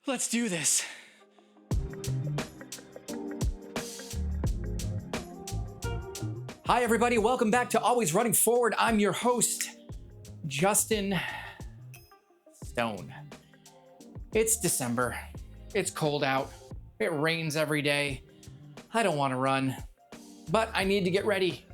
Let's do this. Hi, everybody. Welcome back to Always Running Forward. I'm your host, Justin Stone. It's December. It's cold out. It rains every day. I don't want to run, but I need to get ready.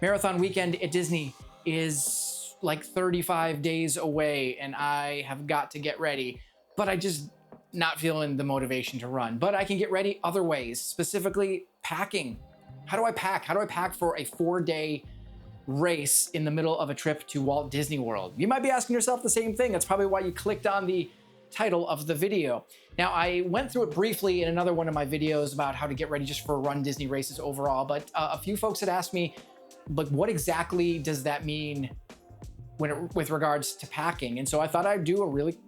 Marathon weekend at Disney is like 35 days away, and I have got to get ready, but I just not feeling the motivation to run. But I can get ready other ways, specifically packing. How do I pack? How do I pack for a 4-day race in the middle of a trip to Walt Disney World? You might be asking yourself the same thing. That's probably why you clicked on the title of the video. Now, I went through it briefly in another one of my videos about how to get ready just for runDisney races overall, but a few folks had asked me, but what exactly does that mean with regards to packing? And so I thought I'd do a really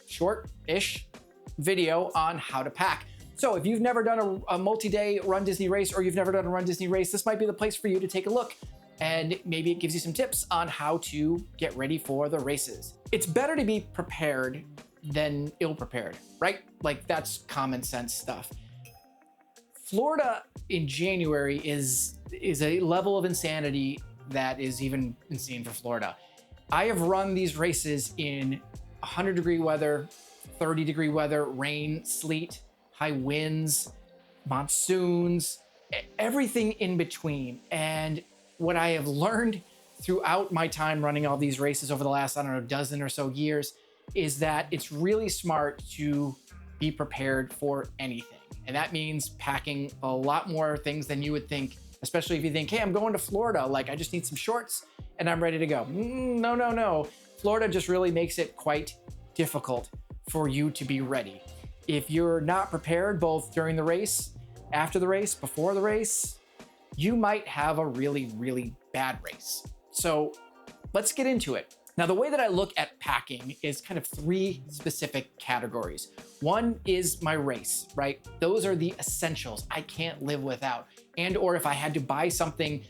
short-ish video on how to pack. So if you've never done a multi-day runDisney race, or you've never done a runDisney race, this might be the place for you to take a look. And maybe it gives you some tips on how to get ready for the races. It's better to be prepared than ill-prepared, right? Like, that's common sense stuff. Florida in January is a level of insanity that is even insane for Florida. I have run these races in 100-degree weather, 30-degree weather, rain, sleet, high winds, monsoons, everything in between. And what I have learned throughout my time running all these races over the last, dozen or so years, is that it's really smart to be prepared for anything. And that means packing a lot more things than you would think, especially if you think, hey, I'm going to Florida, like I just need some shorts and I'm ready to go. No. Florida just really makes it quite difficult for you to be ready. If you're not prepared both during the race, after the race, before the race, you might have a really, really bad race. So let's get into it. Now, the way that I look at packing is kind of 3 specific categories. One is my race, right? Those are the essentials I can't live without. And or if I had to buy something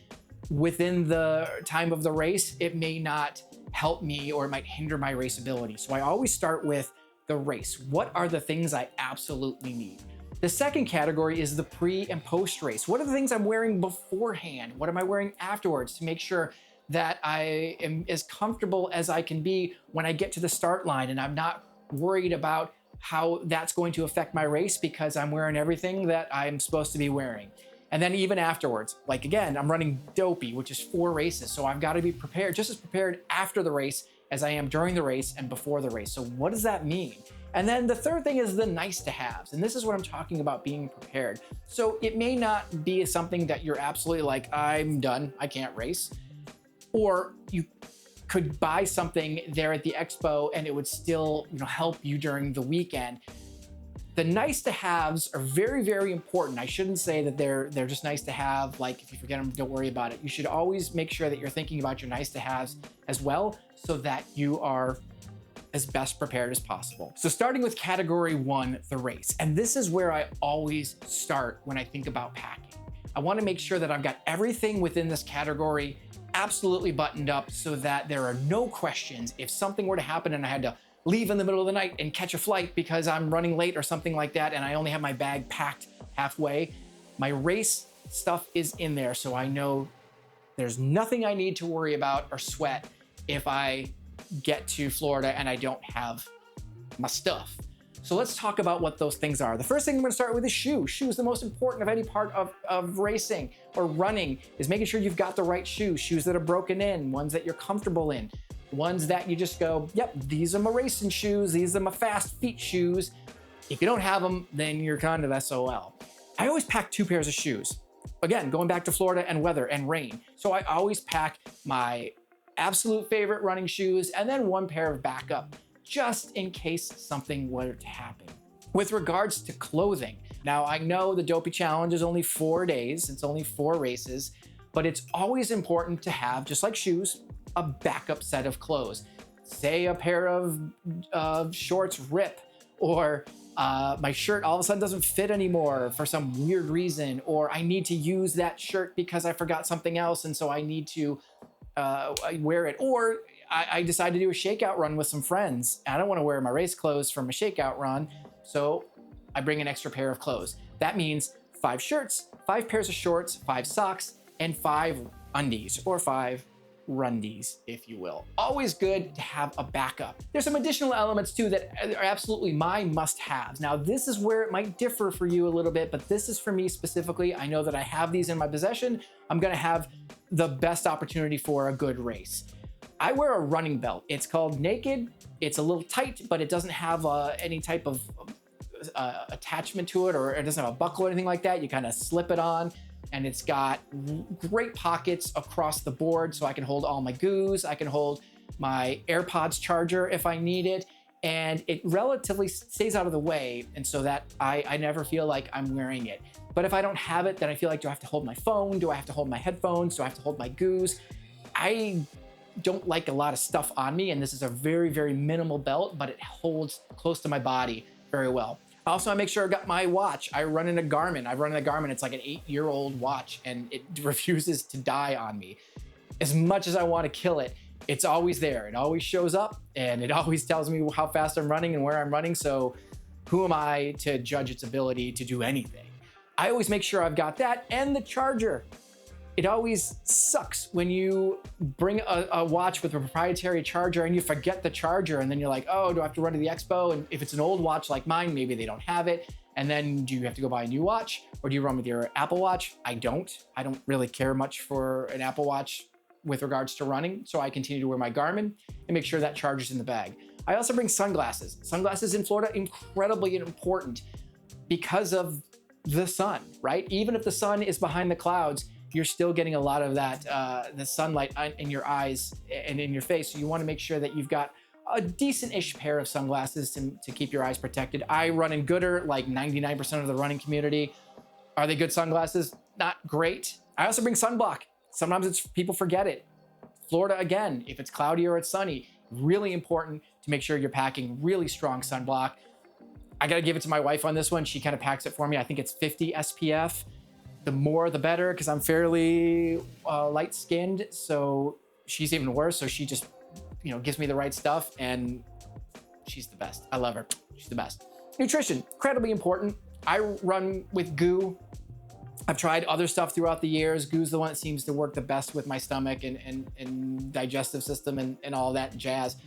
within the time of the race, it may not help me or it might hinder my race ability. So I always start with the race. What are the things I absolutely need? The second category is the pre and post race. What are the things I'm wearing beforehand? What am I wearing afterwards to make sure that I am as comfortable as I can be when I get to the start line, and I'm not worried about how that's going to affect my race because I'm wearing everything that I'm supposed to be wearing. And then even afterwards, like again, I'm running Dopey, which is 4 races. So I've got to be prepared, just as prepared after the race as I am during the race and before the race. So what does that mean? And then the third thing is the nice to haves. And this is what I'm talking about being prepared. So it may not be something that you're absolutely like, I'm done, I can't race. Or you could buy something there at the expo and it would still, help you during the weekend. The nice to haves are very, very important. I shouldn't say that they're just nice to have, like if you forget them, don't worry about it. You should always make sure that you're thinking about your nice to haves as well, so that you are as best prepared as possible. So starting with category 1, the race. And this is where I always start when I think about packing. I want to make sure that I've got everything within this category absolutely buttoned up so that there are no questions if something were to happen and I had to leave in the middle of the night and catch a flight because I'm running late or something like that and I only have my bag packed halfway. My race stuff is in there, so I know there's nothing I need to worry about or sweat if I get to Florida and I don't have my stuff. So let's talk about what those things are. The first thing I'm gonna start with is shoes. Shoes, the most important of any part of racing or running, is making sure you've got the right shoes. Shoes that are broken in, ones that you're comfortable in, ones that you just go, yep, these are my racing shoes, these are my fast feet shoes. If you don't have them, then you're kind of SOL. I always pack 2 pairs of shoes. Again, going back to Florida and weather and rain. So I always pack my absolute favorite running shoes and then 1 pair of backup, just in case something were to happen. With regards to clothing, now I know the Dopey Challenge is only 4 days, it's only 4 races, but it's always important to have, just like shoes, a backup set of clothes. Say a pair of shorts rip, or my shirt all of a sudden doesn't fit anymore for some weird reason, or I need to use that shirt because I forgot something else and so I need to wear it, or I decide to do a shakeout run with some friends. I don't want to wear my race clothes from a shakeout run, So I bring an extra pair of clothes. That means 5 shirts, 5 pairs of shorts, 5 socks, and 5 undies, or 5 rundies, if you will. Always good to have a backup. There's some additional elements too that are absolutely my must-haves. Now, this is where it might differ for you a little bit, but this is for me specifically. I know that I have these in my possession. I'm gonna have the best opportunity for a good race. I wear a running belt. It's called Naked. It's a little tight, but it doesn't have any type of attachment to it, or it doesn't have a buckle or anything like that. You kind of slip it on, and it's got great pockets across the board, so I can hold all my goos. I can hold my AirPods charger if I need it, and it relatively stays out of the way, and so that I never feel like I'm wearing it. But if I don't have it, then I feel like, do I have to hold my phone? Do I have to hold my headphones? Do I have to hold my goos? I don't like a lot of stuff on me, and this is a very, very minimal belt, but it holds close to my body very well. Also, I make sure I got my watch. I run in a Garmin. I've run in a Garmin. It's like an 8-year-old watch, and it refuses to die on me. As much as I want to kill it, it's always there. It always shows up, and it always tells me how fast I'm running and where I'm running. So who am I to judge its ability to do anything? I always make sure I've got that and the charger. It always sucks when you bring a watch with a proprietary charger and you forget the charger, and then you're like, oh, do I have to run to the expo? And if it's an old watch like mine, maybe they don't have it. And then do you have to go buy a new watch, or do you run with your Apple Watch? I don't really care much for an Apple Watch with regards to running. So I continue to wear my Garmin and make sure that charger's in the bag. I also bring sunglasses. Sunglasses in Florida, incredibly important because of the sun, right? Even if the sun is behind the clouds, you're still getting a lot of that, the sunlight in your eyes and in your face. So you want to make sure that you've got a decent-ish pair of sunglasses to keep your eyes protected. I run in gooder, like 99% of the running community. Are they good sunglasses? Not great. I also bring sunblock. Sometimes people forget it. Florida, again, if it's cloudy or it's sunny, really important to make sure you're packing really strong sunblock. I got to give it to my wife on this one. She kind of packs it for me. I think it's 50 SPF. The more, the better, because I'm fairly light-skinned, so she's even worse. So she just, gives me the right stuff, and she's the best. I love her. She's the best. Nutrition, incredibly important. I run with goo. I've tried other stuff throughout the years. Goo's the one that seems to work the best with my stomach and digestive system and all that jazz.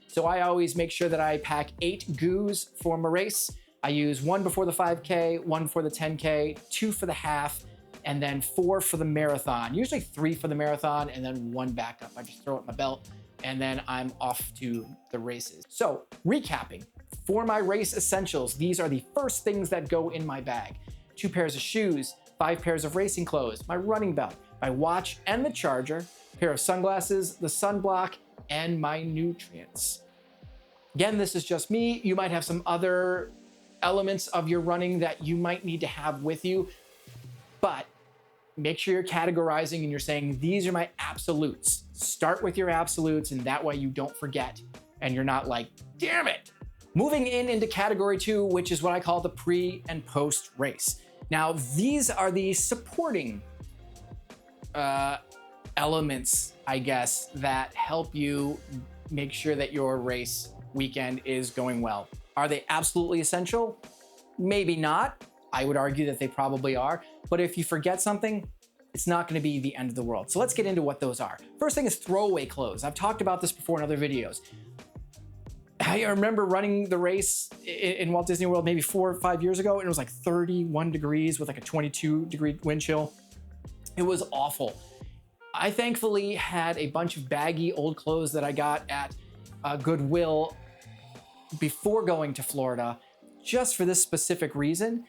So I always make sure that I pack 8 goos for my race. I use 1 before the 5K, 1 for the 10K, 2 for the half, and then 4 for the marathon. Usually 3 for the marathon and then 1 backup. I just throw it in my belt and then I'm off to the races. So recapping, for my race essentials, these are the first things that go in my bag. 2 pairs of shoes, 5 pairs of racing clothes, my running belt, my watch and the charger, pair of sunglasses, the sunblock, and my nutrients. Again, this is just me. You might have some other elements of your running that you might need to have with you, but make sure you're categorizing and you're saying, these are my absolutes. Start with your absolutes, and that way you don't forget and you're not like, damn it. Moving into category 2, which is what I call the pre and post race. Now, these are the supporting elements, I guess, that help you make sure that your race weekend is going well. Are they absolutely essential? Maybe not. I would argue that they probably are. But if you forget something, it's not going to be the end of the world. So let's get into what those are. First thing is throwaway clothes. I've talked about this before in other videos. I remember running the race in Walt Disney World maybe 4 or 5 years ago, and it was like 31 degrees with like a 22-degree wind chill. It was awful. I thankfully had a bunch of baggy old clothes that I got at Goodwill before going to Florida, just for this specific reason,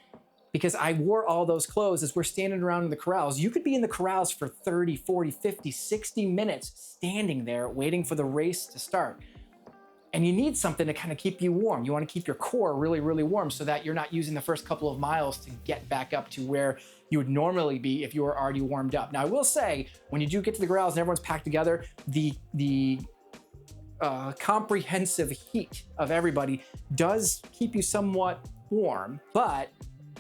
because I wore all those clothes as we're standing around in the corrals. You could be in the corrals for 30, 40, 50, 60 minutes standing there waiting for the race to start. And you need something to kind of keep you warm. You want to keep your core really, really warm so that you're not using the first couple of miles to get back up to where you would normally be if you were already warmed up. Now, I will say, when you do get to the corrals and everyone's packed together, the comprehensive heat of everybody does keep you somewhat warm, but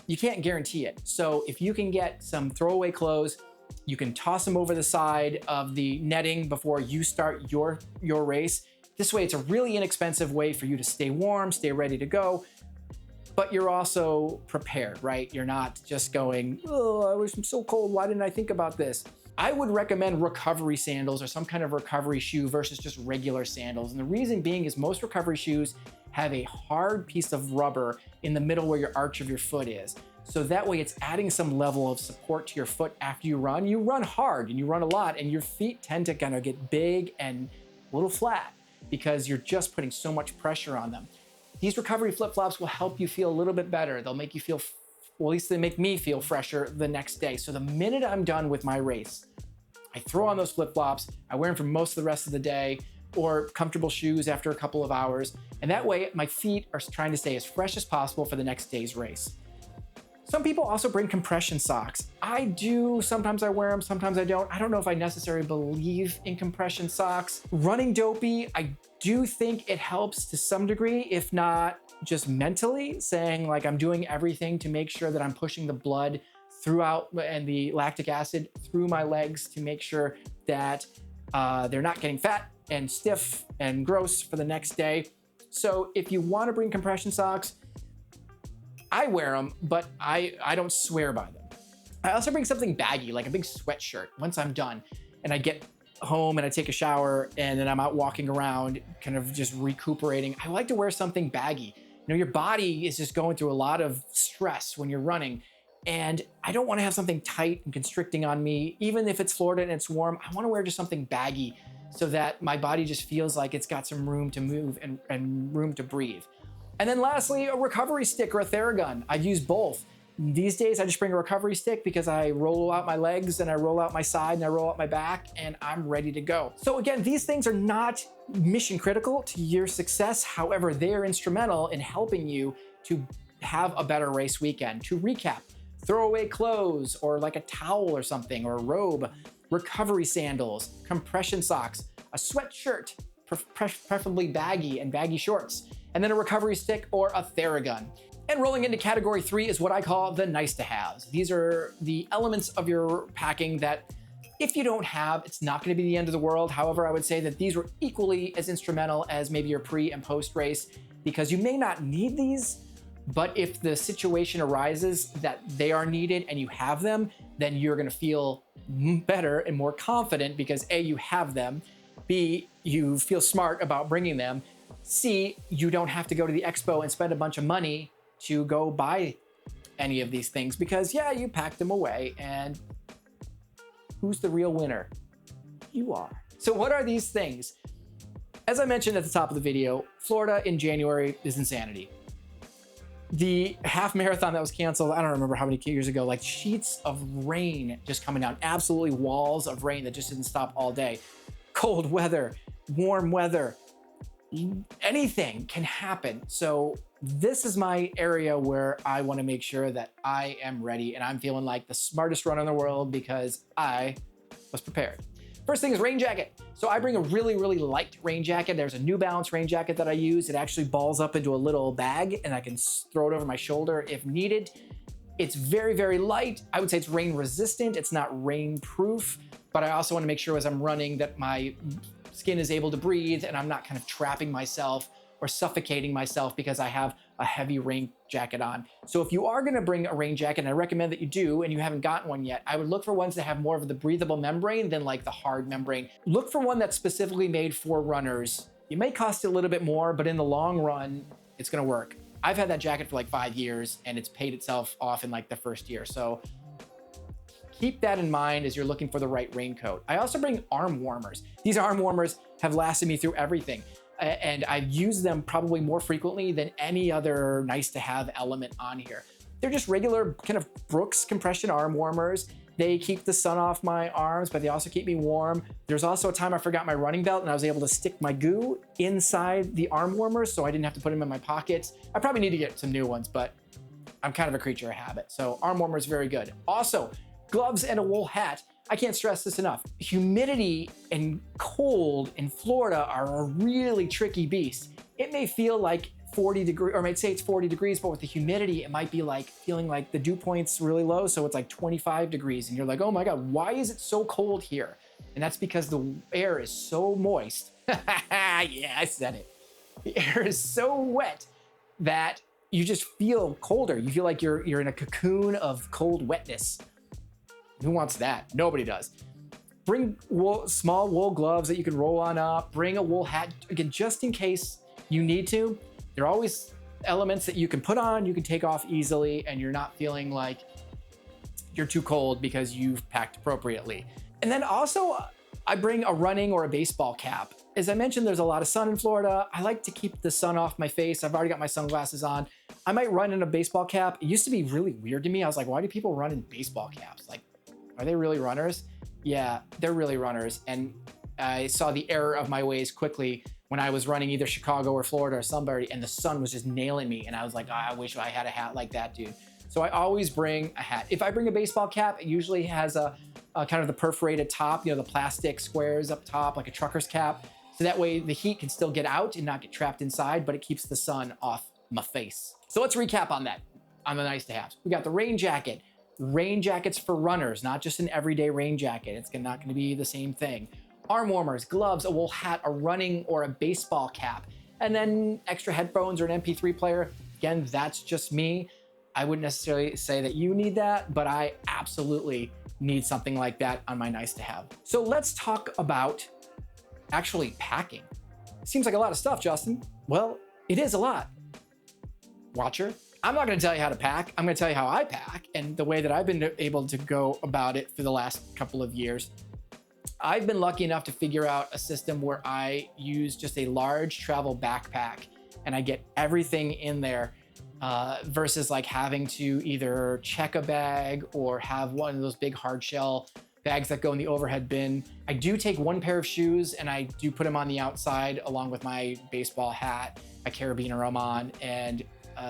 you can't guarantee it. So if you can get some throwaway clothes, you can toss them over the side of the netting before you start your race. This way, it's a really inexpensive way for you to stay warm, stay ready to go. but you're also prepared, right? You're not just going, oh, I'm so cold, why didn't I think about this? I would recommend recovery sandals or some kind of recovery shoe versus just regular sandals. And the reason being is most recovery shoes have a hard piece of rubber in the middle where your arch of your foot is. So that way it's adding some level of support to your foot after you run. You run hard and you run a lot and your feet tend to kind of get big and a little flat because you're just putting so much pressure on them. These recovery flip-flops will help you feel a little bit better. They'll make you feel, well, at least they make me feel fresher the next day. So the minute I'm done with my race, I throw on those flip-flops, I wear them for most of the rest of the day, or comfortable shoes after a couple of hours. And that way my feet are trying to stay as fresh as possible for the next day's race. Some people also bring compression socks. I do, sometimes I wear them, sometimes I don't. I don't know if I necessarily believe in compression socks. Running dopey, I do think it helps to some degree, if not just mentally, saying like I'm doing everything to make sure that I'm pushing the blood throughout and the lactic acid through my legs to make sure that they're not getting fat and stiff and gross for the next day. So if you want to bring compression socks, I wear them, but I don't swear by them. I also bring something baggy, like a big sweatshirt once I'm done and I get home and I take a shower and then I'm out walking around kind of just recuperating. I like to wear something baggy. You know, your body is just going through a lot of stress when you're running. And I don't want to have something tight and constricting on me. Even if it's Florida and it's warm, I want to wear just something baggy so that my body just feels like it's got some room to move and room to breathe. And then lastly, a recovery stick or a Theragun. I've used both. These days, I just bring a recovery stick because I roll out my legs and I roll out my side and I roll out my back and I'm ready to go. So again, these things are not mission critical to your success. However, they are instrumental in helping you to have a better race weekend. To recap, throwaway clothes or like a towel or something or a robe, recovery sandals, compression socks, a sweatshirt, preferably baggy and baggy shorts, and then a recovery stick or a Theragun. And rolling into category 3 is what I call the nice to haves. These are the elements of your packing that if you don't have, it's not going to be the end of the world. However, I would say that these were equally as instrumental as maybe your pre and post race because you may not need these, but if the situation arises that they are needed and you have them, then you're going to feel better and more confident because A, you have them, B, you feel smart about bringing them, C, you don't have to go to the expo and spend a bunch of money to go buy any of these things because yeah, you packed them away and who's the real winner? You are. So what are these things? As I mentioned at the top of the video, Florida in January is insanity. The half marathon that was canceled, I don't remember how many years ago, like sheets of rain just coming down, absolutely walls of rain that just didn't stop all day. Cold weather, warm weather, anything can happen. So this is my area where I want to make sure that I am ready and I'm feeling like the smartest runner in the world because I was prepared. First thing is rain jacket. So I bring a really, really light rain jacket. There's a New Balance rain jacket that I use. It actually balls up into a little bag and I can throw it over my shoulder if needed. It's very, very light. I would say it's rain resistant. It's not rain proof, but I also want to make sure as I'm running that my skin is able to breathe and I'm not kind of trapping myself or suffocating myself because I have a heavy rain jacket on. So if you are gonna bring a rain jacket, and I recommend that you do, and you haven't gotten one yet, I would look for ones that have more of the breathable membrane than like the hard membrane. Look for one that's specifically made for runners. It may cost you a little bit more, but in the long run, it's gonna work. I've had that jacket for like 5 years and it's paid itself off in like the first year. So keep that in mind as you're looking for the right raincoat. I also bring arm warmers. These arm warmers have lasted me through everything. And I've used them probably more frequently than any other nice to have element on here. They're just regular kind of Brooks compression arm warmers. They keep the sun off my arms, but they also keep me warm. There's also a time I forgot my running belt and I was able to stick my goo inside the arm warmers so I didn't have to put them in my pockets. I probably need to get some new ones, but I'm kind of a creature of habit. So arm warmers, very good. Also, gloves and a wool hat. I can't stress this enough. Humidity and cold in Florida are a really tricky beast. It may feel like 40 degrees, or I might say it's 40 degrees, but with the humidity, it might be like feeling like the dew point's really low. So it's like 25 degrees and you're like, oh my God, why is it so cold here? And that's because the air is so moist. Yeah, I said it. The air is so wet that you just feel colder. You feel like you're in a cocoon of cold wetness. Who wants that? Nobody does. Bring small wool gloves that you can roll on up. Bring a wool hat, again, just in case you need to. There are always elements that you can put on, you can take off easily, and you're not feeling like you're too cold because you've packed appropriately. And then also, I bring a running or a baseball cap. As I mentioned, there's a lot of sun in Florida. I like to keep the sun off my face. I've already got my sunglasses on. I might run in a baseball cap. It used to be really weird to me. I was like, why do people run in baseball caps? Like, are they really runners? Yeah, they're really runners. And I saw the error of my ways quickly when I was running either Chicago or Florida or somebody, and the sun was just nailing me. And I was like, oh, I wish I had a hat like that, dude. So I always bring a hat. If I bring a baseball cap, it usually has a kind of the perforated top, the plastic squares up top, like a trucker's cap. So that way the heat can still get out and not get trapped inside, but it keeps the sun off my face. So let's recap on that, on the nice to haves. We got the rain jacket. Rain jackets for runners, not just an everyday rain jacket. It's not going to be the same thing. Arm warmers, gloves, a wool hat, a running or a baseball cap, and then extra headphones or an MP3 player. Again, that's just me. I wouldn't necessarily say that you need that, but I absolutely need something like that on my nice to have. So let's talk about actually packing. Seems like a lot of stuff, Justin. Well, it is a lot. Watcher, I'm not going to tell you how to pack. I'm going to tell you how I pack and the way that I've been able to go about it for the last couple of years. I've been lucky enough to figure out a system where I use just a large travel backpack and I get everything in there versus like having to either check a bag or have one of those big hard shell bags that go in the overhead bin. I do take one pair of shoes and I do put them on the outside along with my baseball hat, my carabiner I'm on, and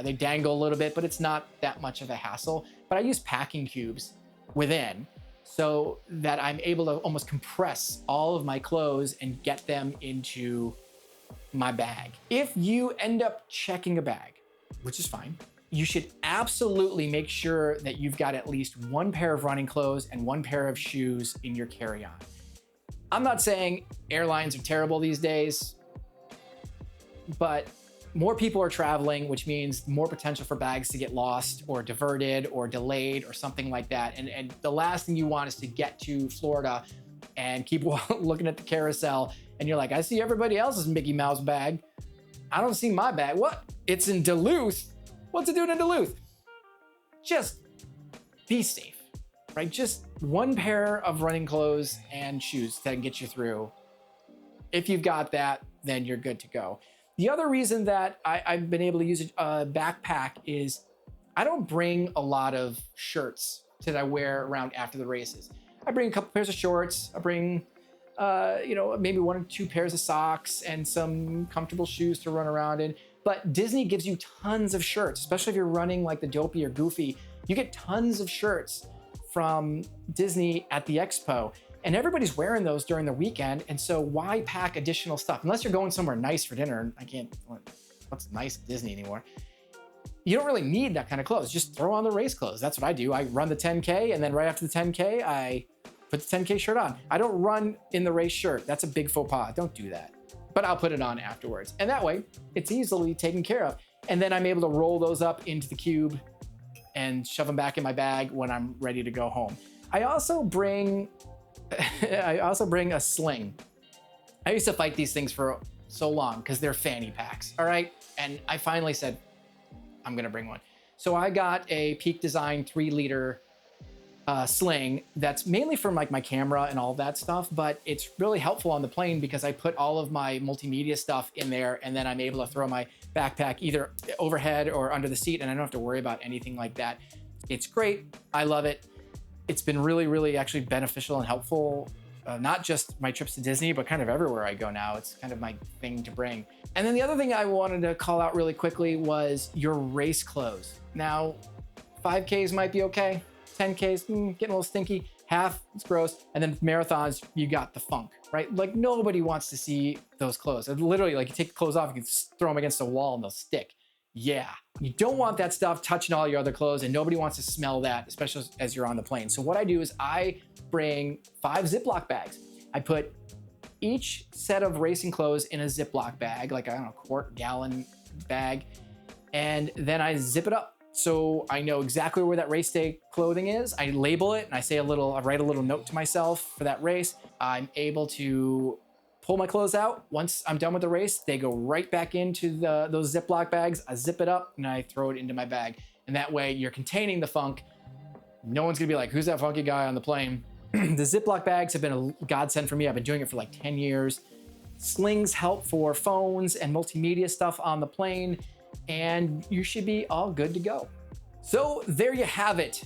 they dangle a little bit, but it's not that much of a hassle. But I use packing cubes within so that I'm able to almost compress all of my clothes and get them into my bag. If you end up checking a bag, which is fine, you should absolutely make sure that you've got at least one pair of running clothes and one pair of shoes in your carry-on. I'm not saying airlines are terrible these days, but more people are traveling, which means more potential for bags to get lost or diverted or delayed or something like that. And the last thing you want is to get to Florida and keep looking at the carousel and you're like, I see everybody else's Mickey Mouse bag. I don't see my bag. What? It's in Duluth. What's it doing in Duluth? Just be safe, right? Just one pair of running clothes and shoes that can get you through. If you've got that, then you're good to go. The other reason that I've been able to use a backpack is I don't bring a lot of shirts that I wear around after the races. I bring a couple pairs of shorts. I bring, maybe one or two pairs of socks and some comfortable shoes to run around in. But Disney gives you tons of shirts, especially if you're running like the Dopey or Goofy. You get tons of shirts from Disney at the expo. And everybody's wearing those during the weekend. And so why pack additional stuff? Unless you're going somewhere nice for dinner. What's nice at Disney anymore? You don't really need that kind of clothes. Just throw on the race clothes. That's what I do. I run the 10K and then right after the 10K, I put the 10K shirt on. I don't run in the race shirt. That's a big faux pas. Don't do that. But I'll put it on afterwards. And that way it's easily taken care of. And then I'm able to roll those up into the cube and shove them back in my bag when I'm ready to go home. I also bring a sling. I used to fight these things for so long because they're fanny packs, all right? And I finally said, I'm gonna bring one. So I got a Peak Design 3-liter sling that's mainly for like my camera and all that stuff, but it's really helpful on the plane because I put all of my multimedia stuff in there and then I'm able to throw my backpack either overhead or under the seat and I don't have to worry about anything like that. It's great, I love it. It's been really, really actually beneficial and helpful, not just my trips to Disney, but kind of everywhere I go now. It's kind of my thing to bring. And then the other thing I wanted to call out really quickly was your race clothes. Now, 5Ks might be okay. 10Ks, getting a little stinky. Half, it's gross. And then marathons, you got the funk, right? Like nobody wants to see those clothes. Literally, like you take the clothes off, you can throw them against a wall and they'll stick. Yeah, you don't want that stuff touching all your other clothes and nobody wants to smell that, especially as you're on the plane. So what I do is I bring 5 Ziploc bags. I put each set of racing clothes in a Ziploc bag, like I don't know, quart, gallon bag. and then I zip it up. So I know exactly where that race day clothing is. I label it and I write a little note to myself for that race. I'm able to pull my clothes out. Once I'm done with the race, they go right back into those Ziploc bags. I zip it up and I throw it into my bag. And that way you're containing the funk. No one's gonna be like, who's that funky guy on the plane? The Ziploc bags have been a godsend for me. I've been doing it for like 10 years. Slings help for phones and multimedia stuff on the plane, and you should be all good to go. So there you have it.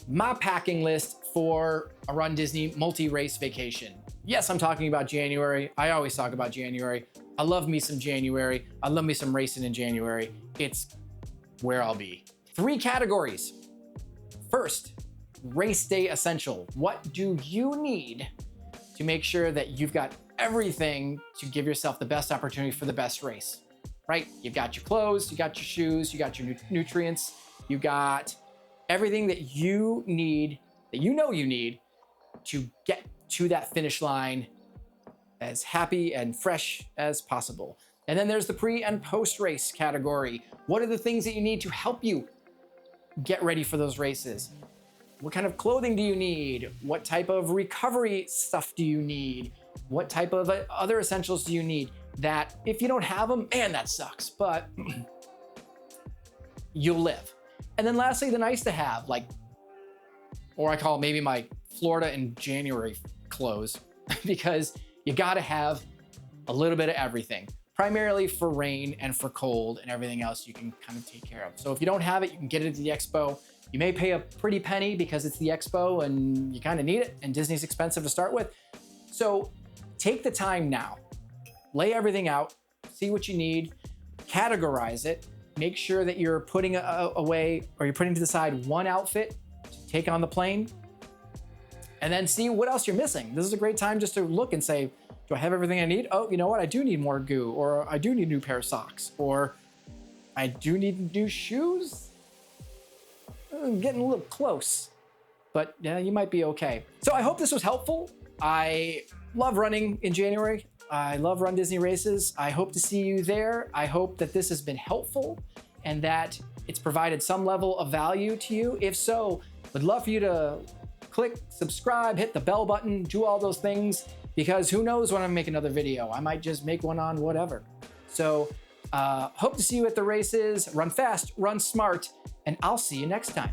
My packing list for a runDisney multi-race vacation. Yes, I'm talking about January. I always talk about January. I love me some January. I love me some racing in January. It's where I'll be. 3 categories. First, race day essential. What do you need to make sure that you've got everything to give yourself the best opportunity for the best race, right? You've got your clothes, you got your shoes, you got your nutrients, you got everything that you need, that you know you need to get to that finish line as happy and fresh as possible. And then there's the pre and post race category. What are the things that you need to help you get ready for those races? What kind of clothing do you need? What type of recovery stuff do you need? What type of other essentials do you need that if you don't have them, man, that sucks, but you'll live. And then lastly, the nice to have, like, or I call it maybe my Florida in January clothes, because you gotta have a little bit of everything, primarily for rain and for cold and everything else you can kind of take care of. So if you don't have it, you can get it at the expo. You may pay a pretty penny because it's the expo and you kind of need it, and Disney's expensive to start with. So take the time now, lay everything out, see what you need, categorize it, make sure that you're putting away or you're putting to the side one outfit to take on the plane, and then see what else you're missing. This is a great time just to look and say, do I have everything I need? Oh, you know what? I do need more goo, or I do need a new pair of socks, or I do need new shoes. I'm getting a little close, but yeah, you might be okay. So I hope this was helpful. I love running in January. I love runDisney races. I hope to see you there. I hope that this has been helpful and that it's provided some level of value to you. If so, would love for you to click subscribe, hit the bell button, do all those things, because who knows when I make another video. I might just make one on whatever. So hope to see you at the races. Run fast, run smart, and I'll see you next time.